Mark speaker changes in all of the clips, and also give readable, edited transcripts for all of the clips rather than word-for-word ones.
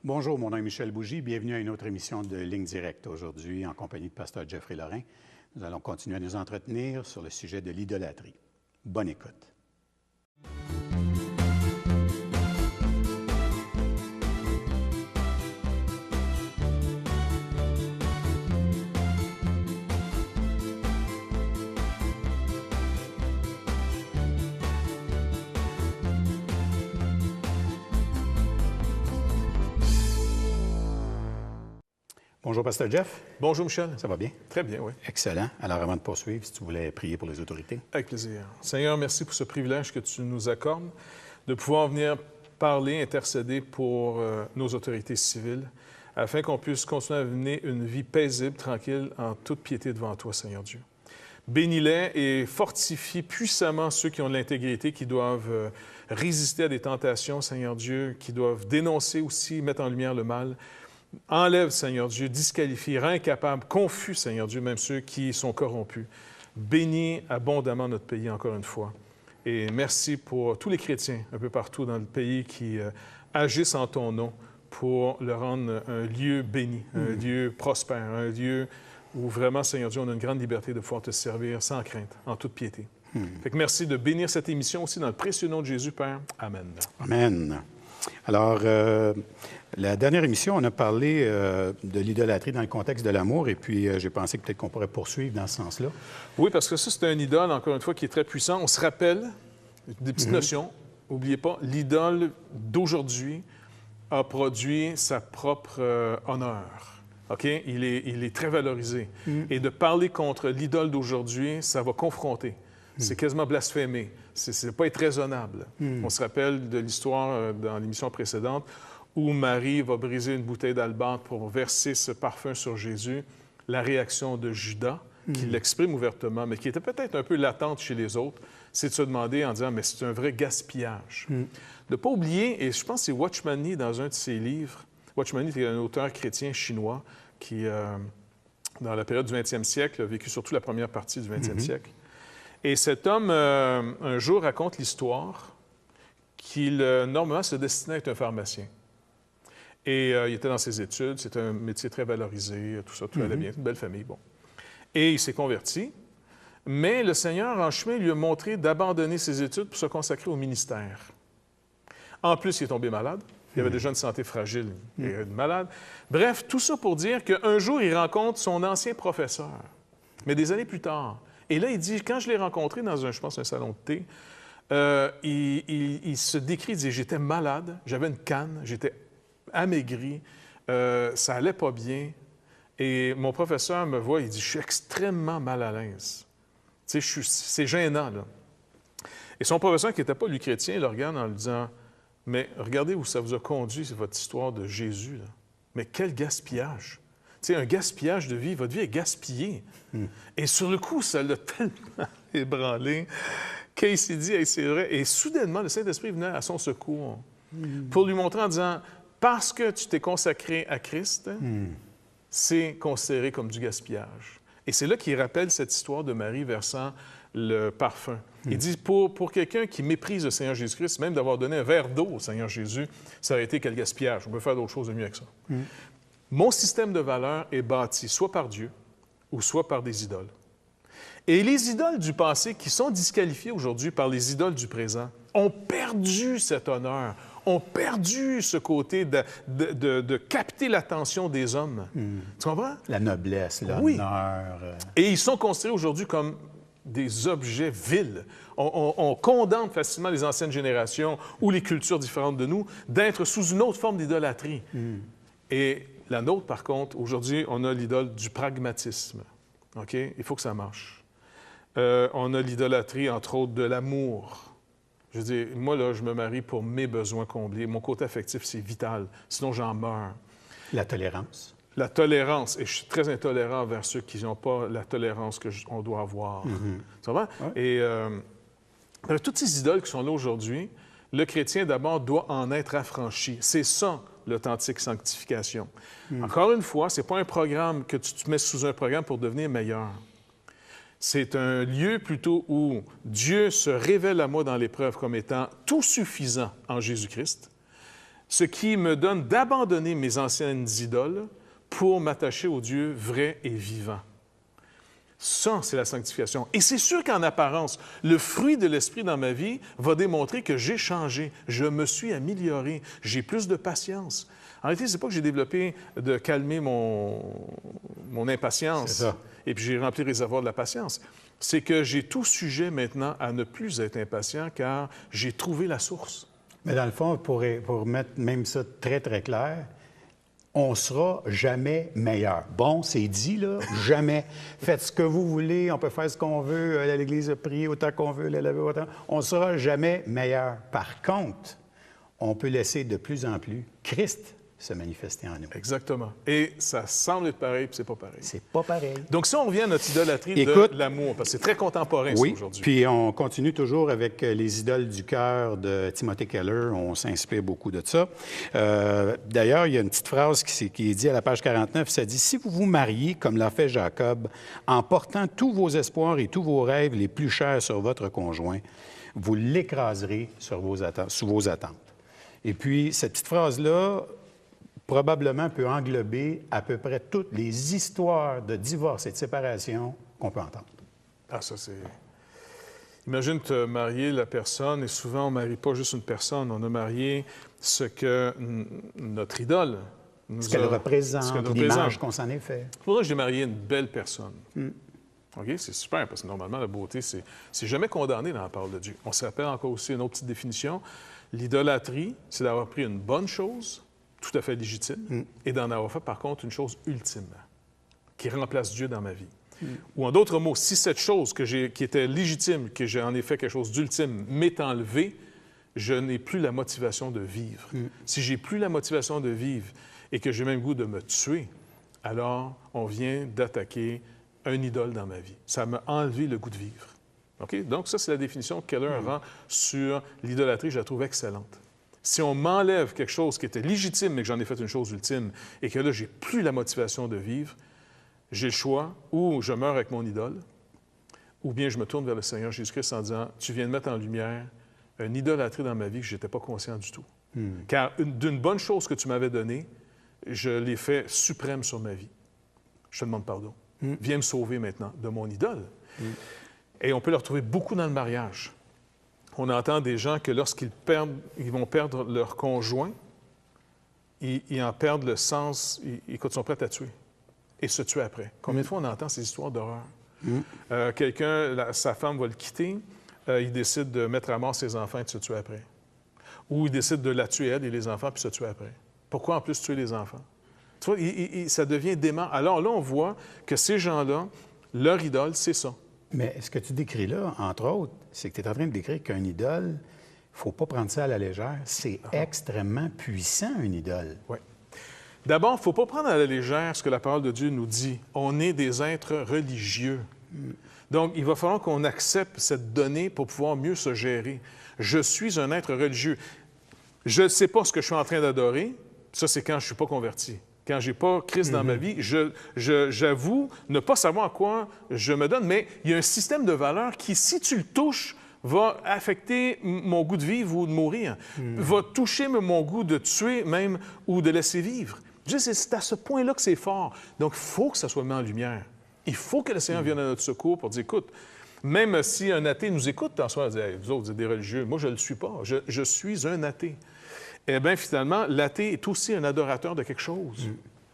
Speaker 1: Bonjour, mon nom est Michel Bougie. Bienvenue à une autre émission de Ligne Directe. Aujourd'hui, en compagnie de Pasteur Jeffrey Lorrain, nous allons continuer à nous entretenir sur le sujet de l'idolâtrie. Bonne écoute. Bonjour, Pasteur Jeff.
Speaker 2: Bonjour, Michel.
Speaker 1: Ça va bien?
Speaker 2: Très bien, oui.
Speaker 1: Excellent. Alors, avant de poursuivre, si tu voulais prier pour les autorités.
Speaker 2: Avec plaisir. Seigneur, merci pour ce privilège que tu nous accordes de pouvoir venir parler, intercéder pour nos autorités civiles, afin qu'on puisse continuer à mener une vie paisible, tranquille, en toute piété devant toi, Seigneur Dieu. Bénis-les et fortifie puissamment ceux qui ont de l'intégrité, qui doivent résister à des tentations, Seigneur Dieu, qui doivent dénoncer aussi, mettre en lumière le mal. Enlève, Seigneur Dieu, disqualifie, rend incapable, confus, Seigneur Dieu, même ceux qui sont corrompus. Bénis abondamment notre pays, encore une fois. Et merci pour tous les chrétiens, un peu partout dans le pays, qui agissent en ton nom pour le rendre un lieu béni, un lieu prospère, un lieu où vraiment, Seigneur Dieu, on a une grande liberté de pouvoir te servir sans crainte, en toute piété. Fait que merci de bénir cette émission aussi dans le précieux nom de Jésus, Père. Amen.
Speaker 1: Amen. Alors, la dernière émission, on a parlé de l'idolâtrie dans le contexte de l'amour, et puis j'ai pensé que peut-être qu'on pourrait poursuivre dans ce sens-là.
Speaker 2: Oui, parce que ça, c'est un idole, encore une fois, qui est très puissant. On se rappelle des petites notions. N'oubliez pas, l'idole d'aujourd'hui a produit sa propre honneur. OK? Il est très valorisé. Et de parler contre l'idole d'aujourd'hui, ça va confronter. C'est quasiment blasphémé. C'est pas être raisonnable. On se rappelle de l'histoire dans l'émission précédente où Marie va briser une bouteille d'albâtre pour verser ce parfum sur Jésus. La réaction de Judas, qui l'exprime ouvertement, mais qui était peut-être un peu latente chez les autres, c'est de se demander en disant, mais c'est un vrai gaspillage. De ne pas oublier, et je pense que c'est Watchman Nee dans un de ses livres. Watchman Nee était un auteur chrétien chinois qui, dans la période du 20e siècle, a vécu surtout la première partie du 20e siècle. Et cet homme, un jour, raconte l'histoire qu'il, normalement, se destinait à être un pharmacien. Et il était dans ses études, c'était un métier très valorisé, tout ça, tout allait bien, une belle famille, bon. Et il s'est converti, mais le Seigneur, en chemin, lui a montré d'abandonner ses études pour se consacrer au ministère. En plus, il est tombé malade. Il avait déjà une santé fragile, il était malade. Bref, tout ça pour dire qu'un jour, il rencontre son ancien professeur, mais des années plus tard. Et là, il dit, quand je l'ai rencontré dans un salon de thé, il se décrit, il dit, j'étais malade, j'avais une canne, j'étais amaigri, ça allait pas bien. Et mon professeur me voit, il dit, je suis extrêmement mal à l'aise. Tu sais, c'est gênant, là. Et son professeur, qui n'était pas lui chrétien, il le regarde en lui disant, mais regardez où ça vous a conduit, c'est votre histoire de Jésus, là. Mais quel gaspillage! Tu sais, un gaspillage de vie, votre vie est gaspillée. Et sur le coup, ça l'a tellement ébranlé qu'il s'est dit, hey, c'est vrai. Et soudainement, le Saint-Esprit venait à son secours pour lui montrer en disant, parce que tu t'es consacré à Christ, c'est considéré comme du gaspillage. Et c'est là qu'il rappelle cette histoire de Marie versant le parfum. Il dit, pour quelqu'un qui méprise le Seigneur Jésus-Christ, même d'avoir donné un verre d'eau au Seigneur Jésus, ça aurait été quel gaspillage. On peut faire d'autres choses de mieux avec ça. Mon système de valeurs est bâti soit par Dieu ou soit par des idoles. Et les idoles du passé qui sont disqualifiées aujourd'hui par les idoles du présent ont perdu cet honneur, ont perdu ce côté de capter l'attention des hommes. Tu comprends?
Speaker 1: La noblesse, l'honneur.
Speaker 2: Oui. Et ils sont considérés aujourd'hui comme des objets vils. On condamne facilement les anciennes générations ou les cultures différentes de nous d'être sous une autre forme d'idolâtrie. Et la nôtre, par contre, aujourd'hui, on a l'idole du pragmatisme. OK? Il faut que ça marche. On a l'idolâtrie, entre autres, de l'amour. Je veux dire, moi, là, je me marie pour mes besoins comblés. Mon côté affectif, c'est vital. Sinon, j'en meurs. La tolérance. La tolérance. Et je suis très intolérant envers ceux qui n'ont pas la tolérance qu'on doit avoir. Ça va? Ouais. Et toutes ces idoles qui sont là aujourd'hui, le chrétien, d'abord, doit en être affranchi. C'est ça, l'authentique sanctification. Encore une fois, ce n'est pas un programme que tu te mets sous un programme pour devenir meilleur. C'est un lieu plutôt où Dieu se révèle à moi dans l'épreuve comme étant tout suffisant en Jésus-Christ. ce qui me donne d'abandonner mes anciennes idoles pour m'attacher au Dieu vrai et vivant. Ça, c'est la sanctification. Et c'est sûr qu'en apparence, le fruit de l'Esprit dans ma vie va démontrer que j'ai changé, je me suis amélioré, j'ai plus de patience. En réalité, ce n'est pas que j'ai développé de calmer mon impatience et puis j'ai rempli le réservoir de la patience. C'est que j'ai tout sujet maintenant à ne plus être impatient car j'ai trouvé la source.
Speaker 1: Mais dans le fond, pour mettre même ça très, très clair, on sera jamais meilleur. Bon, c'est dit, là, jamais. Faites ce que vous voulez, on peut faire ce qu'on veut, aller à l'Église, prier autant qu'on veut, aller laver autant. On ne sera jamais meilleur. Par contre, on peut laisser de plus en plus Christ se manifester en nous.
Speaker 2: Exactement. Et ça semble être pareil, puis c'est pas pareil.
Speaker 1: C'est pas pareil.
Speaker 2: Donc, si on revient à notre idolâtrie de l'amour, parce que c'est très contemporain,
Speaker 1: oui,
Speaker 2: ça, aujourd'hui.
Speaker 1: Puis on continue toujours avec les idoles du cœur de Timothy Keller. On s'inspire beaucoup de ça. D'ailleurs, il y a une petite phrase qui est dit à la page 49, ça dit « Si vous vous mariez, comme l'a fait Jacob, en portant tous vos espoirs et tous vos rêves les plus chers sur votre conjoint, vous l'écraserez sous vos attentes. » Et puis, cette petite phrase-là, probablement peut englober à peu près toutes les histoires de divorce et de séparation qu'on peut entendre.
Speaker 2: Ah, ça, c'est... Imagine te marier la personne, et souvent, on ne marie pas juste une personne, on a marié ce que notre idole nous
Speaker 1: ce qu'elle représente, l'image qu'on s'en est fait.
Speaker 2: C'est pour ça que j'ai marié une belle personne. OK? C'est super, parce que normalement, la beauté, c'est jamais condamné dans la parole de Dieu. On se rappelle encore aussi une autre petite définition. L'idolâtrie, c'est d'avoir pris une bonne chose, tout à fait légitime, et d'en avoir fait, par contre, une chose ultime, qui remplace Dieu dans ma vie. Ou en d'autres mots, si cette chose qui était légitime, que j'ai en effet quelque chose d'ultime, m'est enlevée, je n'ai plus la motivation de vivre. Si j'ai plus la motivation de vivre et que j'ai même le goût de me tuer, alors on vient d'attaquer un idole dans ma vie. Ça m'a enlevé le goût de vivre. OK? Donc ça, c'est la définition que Keller rend sur l'idolâtrie, je la trouve excellente. Si on m'enlève quelque chose qui était légitime, mais que j'en ai fait une chose ultime, et que là, j'ai plus la motivation de vivre, j'ai le choix, ou je meurs avec mon idole, ou bien je me tourne vers le Seigneur Jésus-Christ en disant, tu viens de mettre en lumière une idolâtrie dans ma vie que je n'étais pas conscient du tout. Car d'une bonne chose que tu m'avais donnée, je l'ai fait suprême sur ma vie. Je te demande pardon. Viens me sauver maintenant de mon idole. Et on peut le retrouver beaucoup dans le mariage. On entend des gens que lorsqu'ils vont perdre leur conjoint, ils en perdent le sens, ils sont prêts à tuer et se tuer après. Combien de fois on entend ces histoires d'horreur? Sa femme va le quitter, il décide de mettre à mort ses enfants et de se tuer après. Ou il décide de la tuer elle et les enfants puis se tuer après. Pourquoi en plus tuer les enfants? Tu vois, ça devient dément. Alors là, on voit que ces gens-là, leur idole, c'est ça.
Speaker 1: Mais ce que tu décris là, entre autres, c'est que tu es en train de décrire qu'un idole, il ne faut pas prendre ça à la légère. C'est extrêmement puissant, une idole.
Speaker 2: Oui. D'abord, il ne faut pas prendre à la légère ce que la parole de Dieu nous dit. On est des êtres religieux. Donc, il va falloir qu'on accepte cette donnée pour pouvoir mieux se gérer. Je suis un être religieux. Je ne sais pas ce que je suis en train d'adorer. Ça, c'est quand je ne suis pas converti. Quand je n'ai pas Christ dans ma vie, j'avoue ne pas savoir à quoi je me donne, mais il y a un système de valeurs qui, si tu le touches, va affecter mon goût de vivre ou de mourir, va toucher mon goût de tuer même ou de laisser vivre. C'est à ce point-là que c'est fort. Donc, il faut que ça soit mis en lumière. Il faut que le Seigneur vienne à notre secours pour dire, écoute, même si un athée nous écoute, en soi, il dit, hey, vous autres, vous êtes des religieux. Moi, je ne le suis pas. Je suis un athée. Eh bien, finalement, l'athée est aussi un adorateur de quelque chose.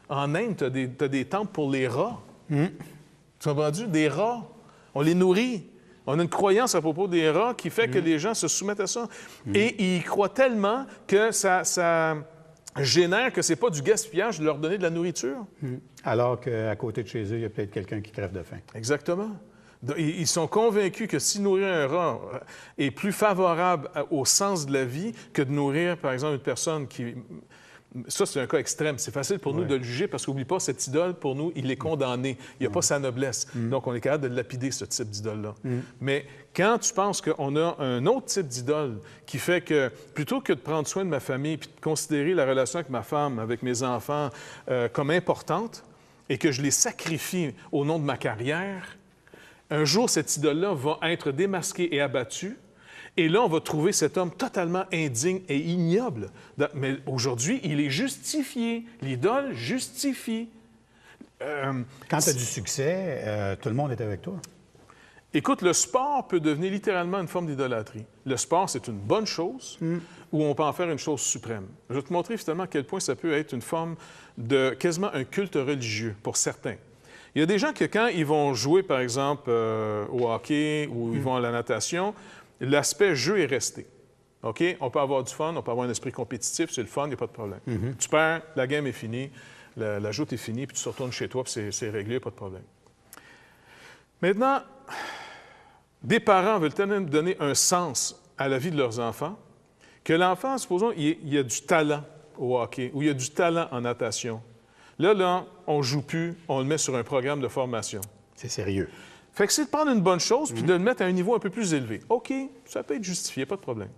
Speaker 2: En Inde, tu as des temples pour les rats. Tu as entendu? Des rats. On les nourrit. On a une croyance à propos des rats qui fait que les gens se soumettent à ça. Et ils croient tellement que ça génère que ce n'est pas du gaspillage de leur donner de la nourriture.
Speaker 1: Alors qu'à côté de chez eux, il y a peut-être quelqu'un qui crève de faim.
Speaker 2: Exactement. Ils sont convaincus que si nourrir un rat est plus favorable au sens de la vie que de nourrir, par exemple, une personne qui... Ça, c'est un cas extrême. C'est facile pour nous de le juger parce qu'oublie pas, cette idole, pour nous, il est condamné. Il n'y a pas sa noblesse. Donc, on est capable de lapider ce type d'idole-là. Mais quand tu penses qu'on a un autre type d'idole qui fait que, plutôt que de prendre soin de ma famille puis de considérer la relation avec ma femme, avec mes enfants, comme importante et que je les sacrifie au nom de ma carrière, un jour, cette idole-là va être démasquée et abattue Et là, on va trouver cet homme totalement indigne et ignoble. Mais aujourd'hui, il est justifié. L'idole justifie.
Speaker 1: Quand tu as du succès, tout le monde est avec toi.
Speaker 2: Écoute, le sport peut devenir littéralement une forme d'idolâtrie. Le sport, c'est une bonne chose où on peut en faire une chose suprême. Je vais te montrer finalement à quel point ça peut être une forme de quasiment un culte religieux pour certains. Il y a des gens que quand ils vont jouer, par exemple, au hockey ou ils vont à la natation, l'aspect jeu est resté. OK? On peut avoir du fun, on peut avoir un esprit compétitif, c'est le fun, il n'y a pas de problème. Tu perds, la game est finie, la joute est finie, puis tu retournes chez toi, puis c'est réglé, pas de problème. Maintenant, des parents veulent tellement donner un sens à la vie de leurs enfants que l'enfant, supposons, il y a du talent au hockey ou il y a du talent en natation. Là, on ne joue plus, on le met sur un programme de formation.
Speaker 1: C'est sérieux.
Speaker 2: Fait que c'est de prendre une bonne chose puis de le mettre à un niveau un peu plus élevé. OK, ça peut être justifié, pas de problème.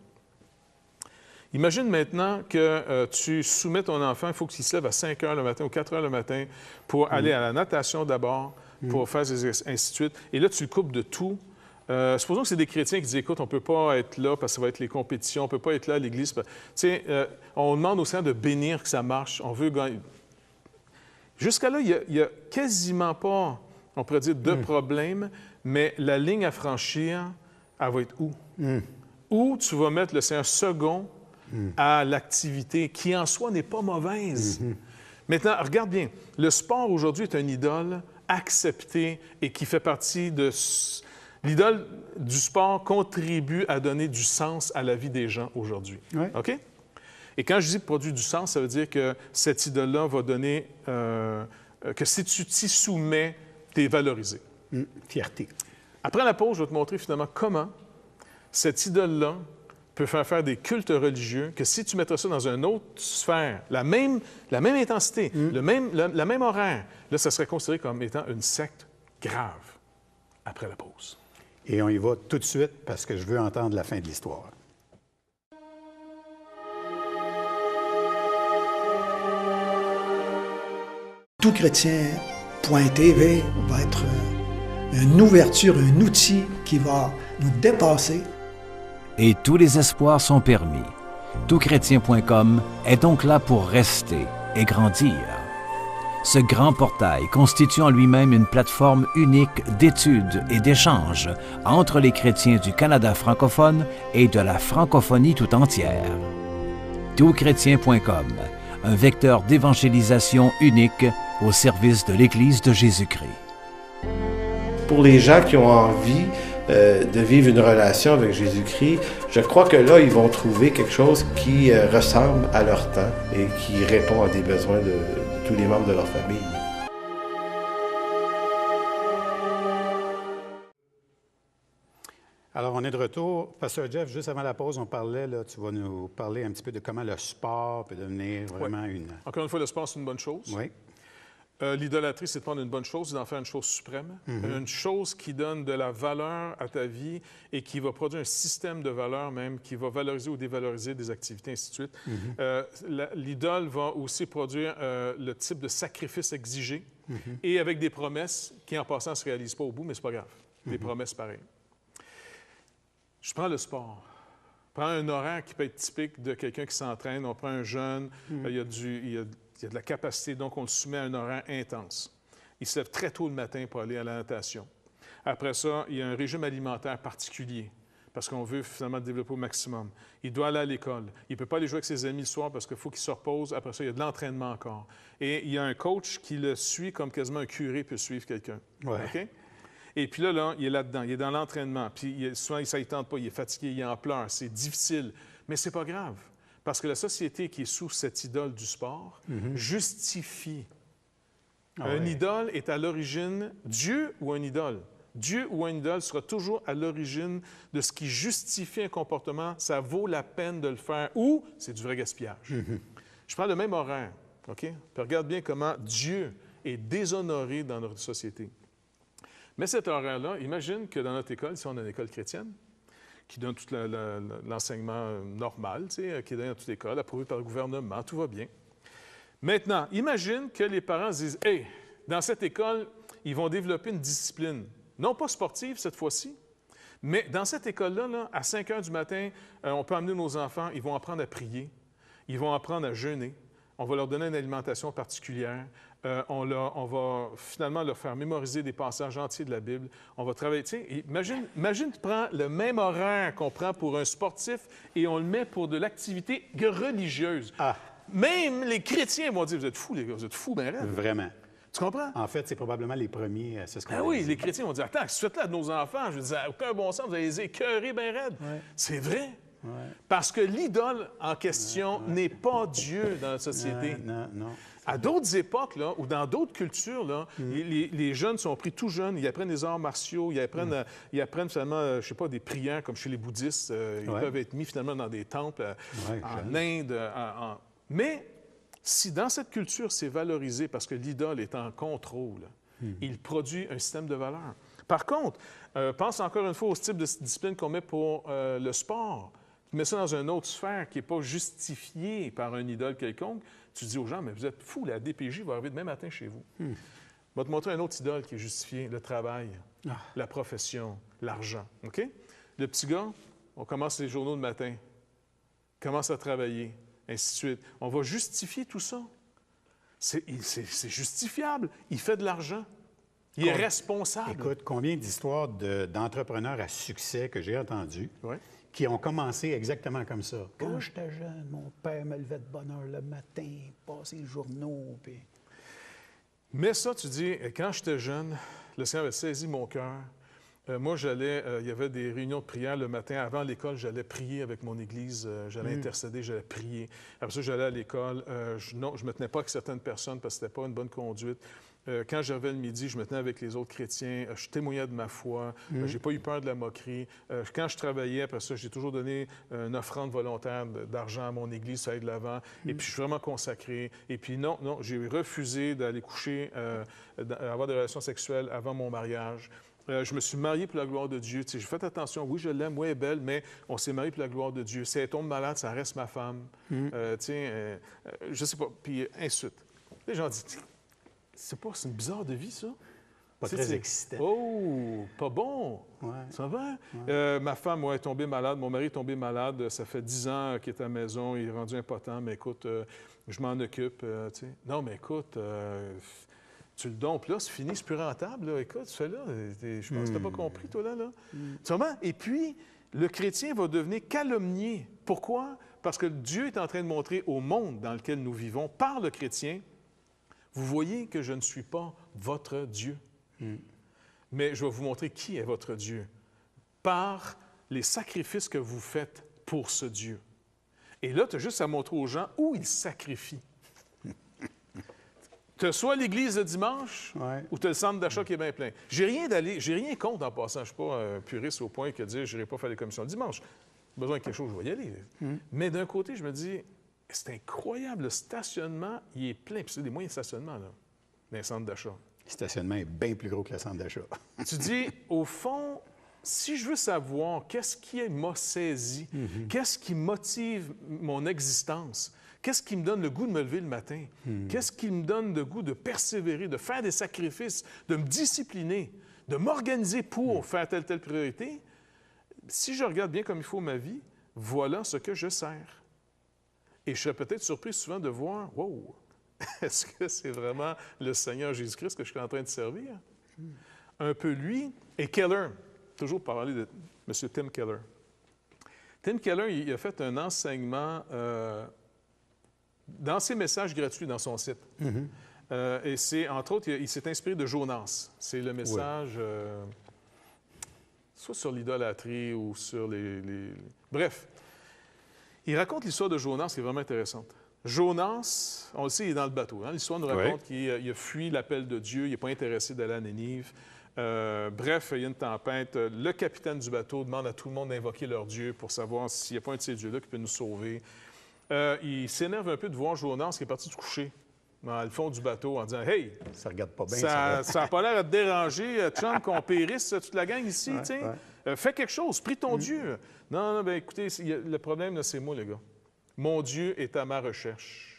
Speaker 2: Imagine maintenant que tu soumets ton enfant, il faut qu'il se lève à 5 heures le matin ou 4 heures le matin pour aller à la natation d'abord, pour faire ainsi de suite. Et là, tu le coupes de tout. Supposons que c'est des chrétiens qui disent, écoute, on ne peut pas être là parce que ça va être les compétitions, on ne peut pas être là à l'Église. Tu sais, on demande au Seigneur de bénir que ça marche, on veut gagner. Jusqu'à là, il n'y a quasiment pas, on pourrait dire, de problème, mais la ligne à franchir, elle va être où? Où tu vas mettre le Seigneur second à l'activité qui, en soi, n'est pas mauvaise. Maintenant, regarde bien, le sport aujourd'hui est une idole acceptée et qui fait partie de... L'idole du sport contribue à donner du sens à la vie des gens aujourd'hui.
Speaker 1: Ouais.
Speaker 2: OK? Et quand je dis produit du sens, ça veut dire que cette idole-là va donner... que si tu t'y soumets, tu es valorisé.
Speaker 1: Fierté.
Speaker 2: Après la pause, je vais te montrer finalement comment cette idole-là peut faire des cultes religieux, que si tu mettrais ça dans une autre sphère, la même intensité, la même horaire, là, ça serait considéré comme étant une secte grave. Après la pause.
Speaker 1: Et on y va tout de suite parce que je veux entendre la fin de l'histoire.
Speaker 3: Toutchrétien.tv va être une ouverture, un outil qui va nous dépasser.
Speaker 4: Et tous les espoirs sont permis. Toutchrétien.com est donc là pour rester et grandir. Ce grand portail constitue en lui-même une plateforme unique d'études et d'échanges entre les chrétiens du Canada francophone et de la francophonie tout entière. Toutchrétien.com, un vecteur d'évangélisation unique au service de l'Église de Jésus-Christ.
Speaker 5: Pour les gens qui ont envie de vivre une relation avec Jésus-Christ, je crois que là, ils vont trouver quelque chose qui ressemble à leur temps et qui répond à des besoins de tous les membres de leur famille.
Speaker 1: Alors, on est de retour. Pasteur Jeff, juste avant la pause, on parlait, là, tu vas nous parler un petit peu de comment le sport peut devenir vraiment une...
Speaker 2: Encore une fois, le sport, c'est une bonne chose.
Speaker 1: Oui.
Speaker 2: L'idolâtrie, c'est de prendre une bonne chose et d'en faire une chose suprême, une chose qui donne de la valeur à ta vie et qui va produire un système de valeurs même qui va valoriser ou dévaloriser des activités, ainsi de suite. L'idole va aussi produire le type de sacrifice exigé et avec des promesses qui, en passant, ne se réalisent pas au bout, mais c'est pas grave. Des promesses pareilles. Je prends le sport. Je prends un horaire qui peut être typique de quelqu'un qui s'entraîne. On prend un jeune, il y a de la capacité, donc on le soumet à un horaire intense. Il se lève très tôt le matin pour aller à la natation. Après ça, il y a un régime alimentaire particulier parce qu'on veut finalement le développer au maximum. Il doit aller à l'école. Il ne peut pas aller jouer avec ses amis le soir parce qu'il faut qu'il se repose. Après ça, il y a de l'entraînement encore. Et il y a un coach qui le suit comme quasiment un curé peut suivre quelqu'un.
Speaker 1: Ouais.
Speaker 2: OK? Et puis là, il est là-dedans. Il est dans l'entraînement. Puis souvent, ça ne tente pas. Il est fatigué, il est en pleurs. C'est difficile. Mais ce n'est pas grave. Parce que la société qui est sous cette idole du sport justifie. Un idole est à l'origine, Dieu ou un idole. Dieu ou un idole sera toujours à l'origine de ce qui justifie un comportement. Ça vaut la peine de le faire ou c'est du vrai gaspillage. Je prends le même horaire, OK? Puis regarde bien comment Dieu est déshonoré dans notre société. Mais cet horaire-là, imagine que dans notre école, si on a une école chrétienne, qui donne tout l'enseignement normal, tu sais, qui est donné dans toute l'école, approuvé par le gouvernement, tout va bien. Maintenant, imagine que les parents se disent « Hey, dans cette école, ils vont développer une discipline, non pas sportive cette fois-ci, Mais dans cette école-là, là, à 5 heures du matin, on peut amener nos enfants, ils vont apprendre à prier, ils vont apprendre à jeûner, on va leur donner une alimentation particulière, on va finalement leur faire mémoriser des passages entiers de la Bible, on va travailler, tu sais, imagine tu prends le même horaire qu'on prend pour un sportif et on le met pour de l'activité religieuse.
Speaker 1: Ah.
Speaker 2: Même les chrétiens vont dire, vous êtes fous les gars, vous êtes fous, ben raide.
Speaker 1: Vraiment.
Speaker 2: Tu comprends?
Speaker 1: En fait, c'est probablement les premiers, c'est ce qu'on
Speaker 2: Ah oui, les chrétiens vont dire, attends, qu'est-ce que tu fais là de nos enfants? Je veux dire, ça n'a aucun bon sens, vous allez les écœurer bien raides.
Speaker 3: Ouais.
Speaker 2: C'est vrai.
Speaker 1: Ouais.
Speaker 2: Parce que l'idole en question n'est pas Dieu dans notre société.
Speaker 1: Non.
Speaker 2: À d'autres époques, là, ou dans d'autres cultures, là, les jeunes sont pris tout jeunes, ils apprennent des arts martiaux, ils apprennent finalement, je ne sais pas, des prières comme chez les bouddhistes. Ils peuvent être mis finalement dans des temples en Inde. Mais si dans cette culture, c'est valorisé parce que l'idole est en contrôle, il produit un système de valeurs. Par contre, pense encore une fois au type de discipline qu'on met pour le sport. Tu mets ça dans une autre sphère qui n'est pas justifiée par un idole quelconque. Tu dis aux gens, mais vous êtes fous, la DPJ va arriver demain matin chez vous. Je vais te montrer un autre idole qui est justifié, le travail, la profession, l'argent. OK? Le petit gars, on commence les journaux le matin, commence à travailler, ainsi de suite. On va justifier tout ça. C'est justifiable. Il fait de l'argent. Il est responsable.
Speaker 1: Écoute, combien d'histoires d'entrepreneurs à succès que j'ai entendues qui ont commencé exactement comme ça. Quand j'étais jeune, mon père me levait de bonne heure le matin, passait les journaux, puis...
Speaker 2: Mais ça, tu dis, quand j'étais jeune, le Seigneur avait saisi mon cœur. Moi, j'allais, il y avait des réunions de prière le matin. Avant l'école, j'allais prier avec mon Église, j'allais intercéder, j'allais prier. Après ça, j'allais à l'école. Je ne me tenais pas avec certaines personnes parce que ce n'était pas une bonne conduite. Quand j'arrivais le midi, je me tenais avec les autres chrétiens. Je témoignais de ma foi. Je n'ai pas eu peur de la moquerie. Quand je travaillais, après ça, j'ai toujours donné une offrande volontaire d'argent à mon Église, ça aide de l'avant. Et puis, je suis vraiment consacré. Et puis, non, j'ai refusé d'aller coucher, avoir des relations sexuelles avant mon mariage. Je me suis marié pour la gloire de Dieu. J'ai fait attention, oui, je l'aime, oui, elle est belle, mais on s'est marié pour la gloire de Dieu. Si elle tombe malade, ça reste ma femme. Je sais pas. Puis, ensuite, les gens disent, c'est une bizarre de vie, ça.
Speaker 1: Pas très excitant.
Speaker 2: Oh, pas bon.
Speaker 1: Ouais.
Speaker 2: Ça va? Ma femme est tombée malade. Mon mari est tombé malade. Ça fait 10 ans qu'il est à la maison. Il est rendu impotent. Mais écoute, je m'en occupe. Non, mais écoute, tu le dompes là, c'est fini, c'est plus rentable. Là. Écoute, tu fais là. Je pense que tu n'as pas compris, toi, là. Tu vois? Et puis, le chrétien va devenir calomnié. Pourquoi? Parce que Dieu est en train de montrer au monde dans lequel nous vivons, par le chrétien, vous voyez que je ne suis pas votre Dieu. Mais je vais vous montrer qui est votre Dieu par les sacrifices que vous faites pour ce Dieu. Et là, tu as juste à montrer aux gens où ils sacrifient. Tu as soit l'église le dimanche ou tu as le centre d'achat qui est bien plein. J'ai rien contre en passant. Je ne suis pas un puriste au point que dire je n'irai pas faire les commissions le dimanche. J'ai besoin de quelque chose, je vais y aller. Mais d'un côté, je me dis, c'est incroyable, le stationnement, il est plein. Puis c'est des moyens de stationnement, là, dans les centres d'achat.
Speaker 1: Le stationnement est bien plus gros que le centre d'achat.
Speaker 2: Tu dis, au fond, si je veux savoir qu'est-ce qui m'a saisi, qu'est-ce qui motive mon existence, qu'est-ce qui me donne le goût de me lever le matin, qu'est-ce qui me donne le goût de persévérer, de faire des sacrifices, de me discipliner, de m'organiser pour faire telle priorité, si je regarde bien comme il faut ma vie, voilà ce que je sers. Et je serais peut-être surpris souvent de voir, wow, est-ce que c'est vraiment le Seigneur Jésus-Christ que je suis en train de servir? Un peu lui. Et Keller, toujours parler de M. Tim Keller. Tim Keller, il a fait un enseignement dans ses messages gratuits dans son site. Et c'est, entre autres, il s'est inspiré de Jonas. C'est le message, soit sur l'idolâtrie ou sur les... Bref. Il raconte l'histoire de Jonas qui est vraiment intéressante. Jonas, on le sait, il est dans le bateau. Hein? L'histoire nous raconte qu'il a fui l'appel de Dieu, il n'est pas intéressé d'aller à Nénive. Bref, il y a une tempête. Le capitaine du bateau demande à tout le monde d'invoquer leur Dieu pour savoir s'il n'y a pas un de ces dieux-là qui peut nous sauver. Il s'énerve un peu de voir Jonas qui est parti se coucher dans le fond du bateau en disant « Hey,
Speaker 1: ça regarde pas bien,
Speaker 2: ça n'a pas l'air à te déranger, chum, qu'on périsse toute la gang ici, tu sais. Fais quelque chose, prie ton Dieu. » Non, bien écoutez, le problème, là, c'est moi, les gars. Mon Dieu est à ma recherche.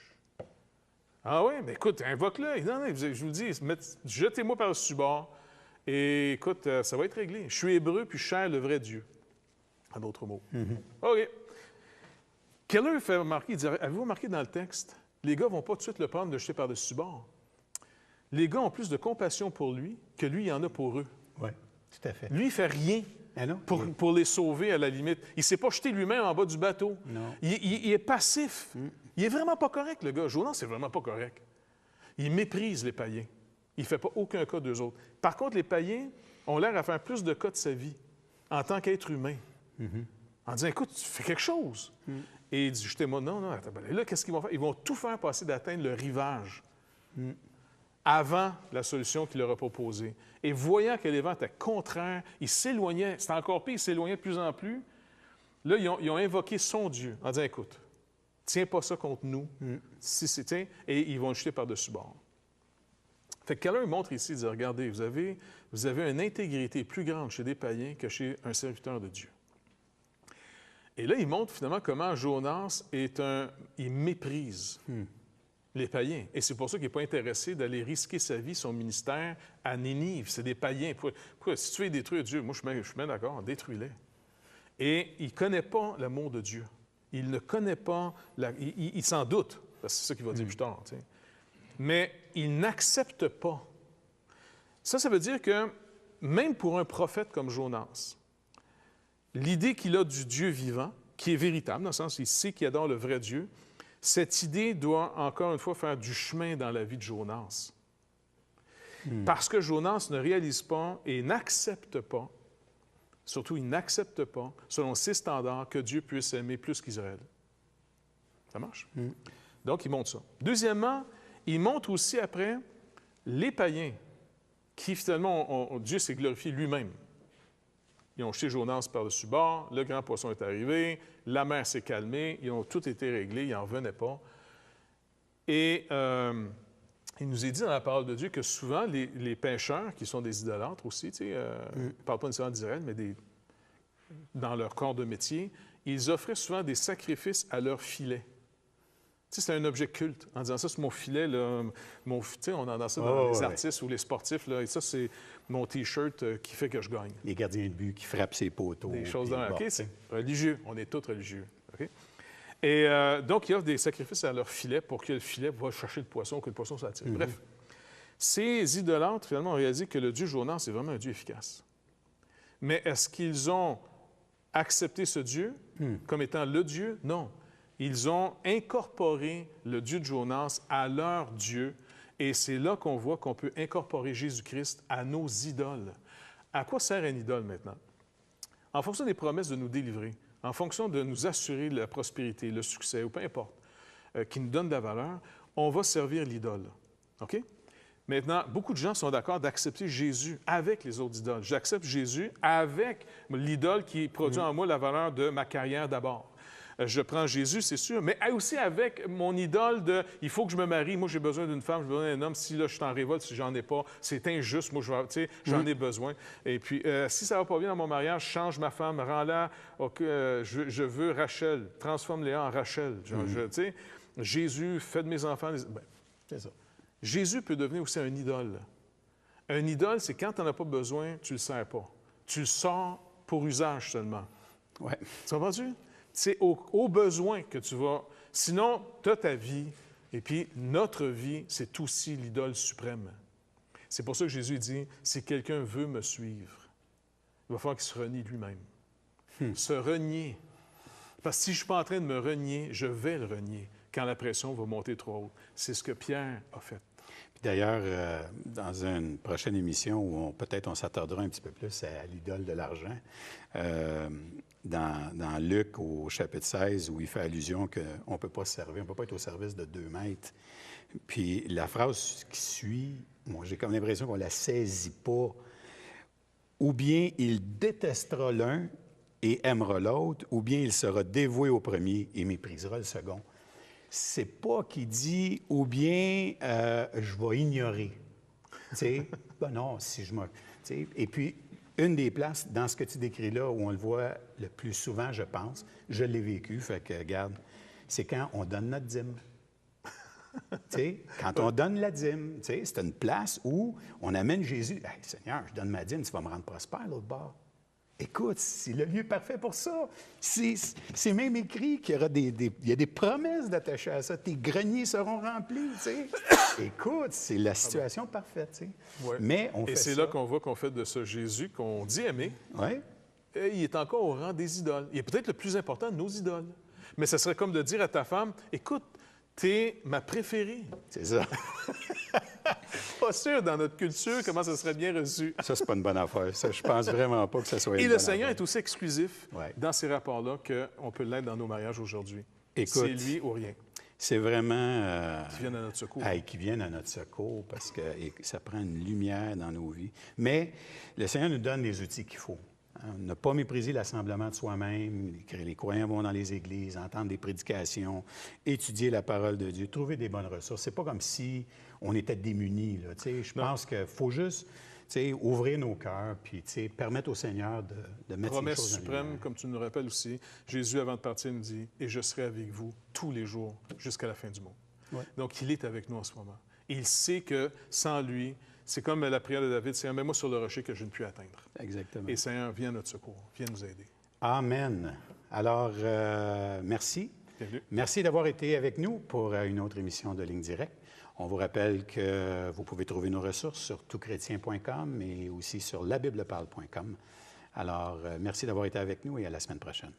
Speaker 2: Ah oui, mais écoute, invoque-le. Non, je vous dis, jetez-moi par-dessus bord Et écoute, ça va être réglé. Je suis hébreu, puis je sers le vrai Dieu. En d'autres mots. OK. Keller fait remarquer, il dit, avez-vous remarqué dans le texte, les gars ne vont pas tout de suite le prendre, le jeter par-dessus bord. Les gars ont plus de compassion pour lui que lui, il en a pour eux.
Speaker 1: Oui, tout à fait.
Speaker 2: Lui, il ne fait rien pour les sauver à la limite. Il ne s'est pas jeté lui-même en bas du bateau.
Speaker 1: Non.
Speaker 2: Il est passif. Il est vraiment pas correct, le gars. Jonas, c'est vraiment pas correct. Il méprise les païens. Il ne fait pas aucun cas d'eux autres. Par contre, les païens ont l'air à faire plus de cas de sa vie en tant qu'être humain. En disant, écoute, tu fais quelque chose. Et il dit, jetez-moi, non, attends, là, qu'est-ce qu'ils vont faire? Ils vont tout faire pour essayer d'atteindre le rivage avant la solution qu'il leur a proposée. Et voyant que les vents étaient contraires, ils s'éloignaient. C'était encore pire, ils s'éloignaient de plus en plus. Là, ils ont invoqué son Dieu en disant, écoute, tiens pas ça contre nous, si c'était, et ils vont le jeter par-dessus bord. Fait que Keller montre ici, il dit, regardez, vous avez une intégrité plus grande chez des païens que chez un serviteur de Dieu. Et là, il montre finalement comment Jonas il méprise les païens. Et c'est pour ça qu'il n'est pas intéressé d'aller risquer sa vie, son ministère, à Ninive. C'est des païens. Pourquoi? Si tu veux détruire Dieu, moi, je suis bien d'accord, détruis-les. Et il ne connaît pas l'amour de Dieu. Il ne connaît pas... Il s'en doute, parce que c'est ça qu'il va dire plus tard. Tu sais. Mais il n'accepte pas. Ça veut dire que même pour un prophète comme Jonas, l'idée qu'il a du Dieu vivant, qui est véritable, dans le sens qu'il sait qu'il adore le vrai Dieu, cette idée doit, encore une fois, faire du chemin dans la vie de Jonas. Parce que Jonas ne réalise pas et n'accepte pas, surtout il n'accepte pas, selon ses standards, que Dieu puisse aimer plus qu'Israël. Ça marche? Donc, il montre ça. Deuxièmement, il montre aussi après les païens qui, finalement, Dieu s'est glorifié lui-même. Ils ont jeté Jonas par-dessus bord, le grand poisson est arrivé, la mer s'est calmée, ils ont tout été réglés, ils n'en revenaient pas. Et il nous est dit dans la parole de Dieu que souvent, les pêcheurs, qui sont des idolâtres aussi, tu sais, je ne parle pas nécessairement d'Israël, mais dans leur corps de métier, ils offraient souvent des sacrifices à leur filet. Tu sais, c'est un objet culte. En disant ça, c'est mon filet, là, tu sais, on entend ça dans les artistes ou les sportifs, là, et ça, c'est mon T-shirt qui fait que je gagne.
Speaker 1: Les gardiens de but qui frappent ses poteaux.
Speaker 2: Des choses dans
Speaker 1: OK,
Speaker 2: c'est religieux. On est tous religieux. Okay? Et donc, ils offrent des sacrifices à leur filet pour que le filet va chercher le poisson, que le poisson s'attire. Bref, ces idolâtres, finalement, ont réalisé que le Dieu Jonas, c'est vraiment un Dieu efficace. Mais est-ce qu'ils ont accepté ce Dieu comme étant le Dieu? Non. Ils ont incorporé le Dieu de Jonas à leur Dieu. Et c'est là qu'on voit qu'on peut incorporer Jésus-Christ à nos idoles. À quoi sert une idole maintenant? En fonction des promesses de nous délivrer, en fonction de nous assurer la prospérité, le succès, ou peu importe, qui nous donne de la valeur, on va servir l'idole. OK? Maintenant, beaucoup de gens sont d'accord d'accepter Jésus avec les autres idoles. J'accepte Jésus avec l'idole qui produit en moi la valeur de ma carrière d'abord. Je prends Jésus, c'est sûr, mais aussi avec mon idole de « il faut que je me marie, moi j'ai besoin d'une femme, j'ai besoin d'un homme, si là je suis en révolte, si j'en ai pas, c'est injuste, moi j'en ai besoin. Et puis, si ça va pas bien dans mon mariage, change ma femme, rends-la, je veux Rachel, transforme-la en Rachel. Tu sais, Jésus, fais de mes enfants... Ben, c'est ça. Jésus peut devenir aussi un idole. Un idole, c'est quand tu n'en as pas besoin, tu le sers pas. Tu le sors pour usage seulement.
Speaker 1: Ouais.
Speaker 2: Tu comprends-tu? C'est au besoin que tu vas... Sinon, tu as ta vie, et puis notre vie, c'est aussi l'idole suprême. C'est pour ça que Jésus dit, si quelqu'un veut me suivre, il va falloir qu'il se renie lui-même. Se renier. Parce que si je ne suis pas en train de me renier, je vais le renier quand la pression va monter trop haut. C'est ce que Pierre a fait.
Speaker 1: Puis d'ailleurs, dans une prochaine émission où peut-être on s'attardera un petit peu plus à l'idole de l'argent, dans Luc au chapitre 16, où il fait allusion qu'on ne peut pas se servir, on ne peut pas être au service de 2 maîtres. Puis la phrase qui suit, moi j'ai comme l'impression qu'on ne la saisit pas. Ou bien il détestera l'un et aimera l'autre, ou bien il sera dévoué au premier et méprisera le second. C'est pas qu'il dit « ou bien je vais ignorer ». Tu sais, ben non, si je me... Et puis, une des places dans ce que tu décris là, où on le voit le plus souvent, je pense, je l'ai vécu, fait que, regarde, c'est quand on donne notre dîme. Quand on donne la dîme, c'est une place où on amène Jésus. Hey, Seigneur, je donne ma dîme, tu vas me rendre prospère l'autre bord. Écoute, c'est le lieu parfait pour ça. C'est même écrit qu'il y aura il y a des promesses d'attacher à ça. Tes greniers seront remplis. Écoute, c'est la situation parfaite.
Speaker 2: Ouais.
Speaker 1: Mais on fait
Speaker 2: c'est
Speaker 1: ça.
Speaker 2: là qu'on voit qu'on fait de ce Jésus qu'on dit aimer.
Speaker 1: Ouais.
Speaker 2: Et il est encore au rang des idoles. Il est peut-être le plus important de nos idoles. Mais ce serait comme de dire à ta femme, écoute, t'es ma préférée.
Speaker 1: C'est ça.
Speaker 2: Pas sûr, dans notre culture, comment ça serait bien reçu.
Speaker 1: Ça, c'est pas une bonne affaire. Ça, je pense vraiment pas que ça soit une
Speaker 2: Et
Speaker 1: bonne
Speaker 2: le Seigneur
Speaker 1: affaire.
Speaker 2: est aussi exclusif dans ces rapports-là qu'on peut l'être dans nos mariages aujourd'hui.
Speaker 1: Écoute,
Speaker 2: c'est lui ou rien.
Speaker 1: C'est vraiment...
Speaker 2: Qui viennent à notre secours.
Speaker 1: Qui viennent à notre secours parce que ça prend une lumière dans nos vies. Mais le Seigneur nous donne les outils qu'il faut. Ne pas mépriser l'assemblement de soi-même. Les croyants vont dans les églises, entendre des prédications, étudier la parole de Dieu, trouver des bonnes ressources. C'est pas comme si on était démunis. Là, je pense qu'il faut juste ouvrir nos cœurs puis permettre au Seigneur de mettre
Speaker 2: Promesse
Speaker 1: ces choses en
Speaker 2: suprême,
Speaker 1: lumière.
Speaker 2: comme tu nous rappelles aussi, Jésus, avant de partir, nous dit « Et je serai avec vous tous les jours jusqu'à la fin du monde.
Speaker 1: Ouais. »
Speaker 2: Donc, il est avec nous en ce moment. Et il sait que sans lui, c'est comme la prière de David, c'est « Mets-moi sur le rocher que je ne puis atteindre. »
Speaker 1: Exactement.
Speaker 2: Et Seigneur, viens à notre secours, viens nous aider.
Speaker 1: Amen. Alors, merci.
Speaker 2: Bienvenue.
Speaker 1: Merci d'avoir été avec nous pour une autre émission de Ligne Directe. On vous rappelle que vous pouvez trouver nos ressources sur toutchrétien.com et aussi sur labibleparle.com. Alors, merci d'avoir été avec nous et à la semaine prochaine.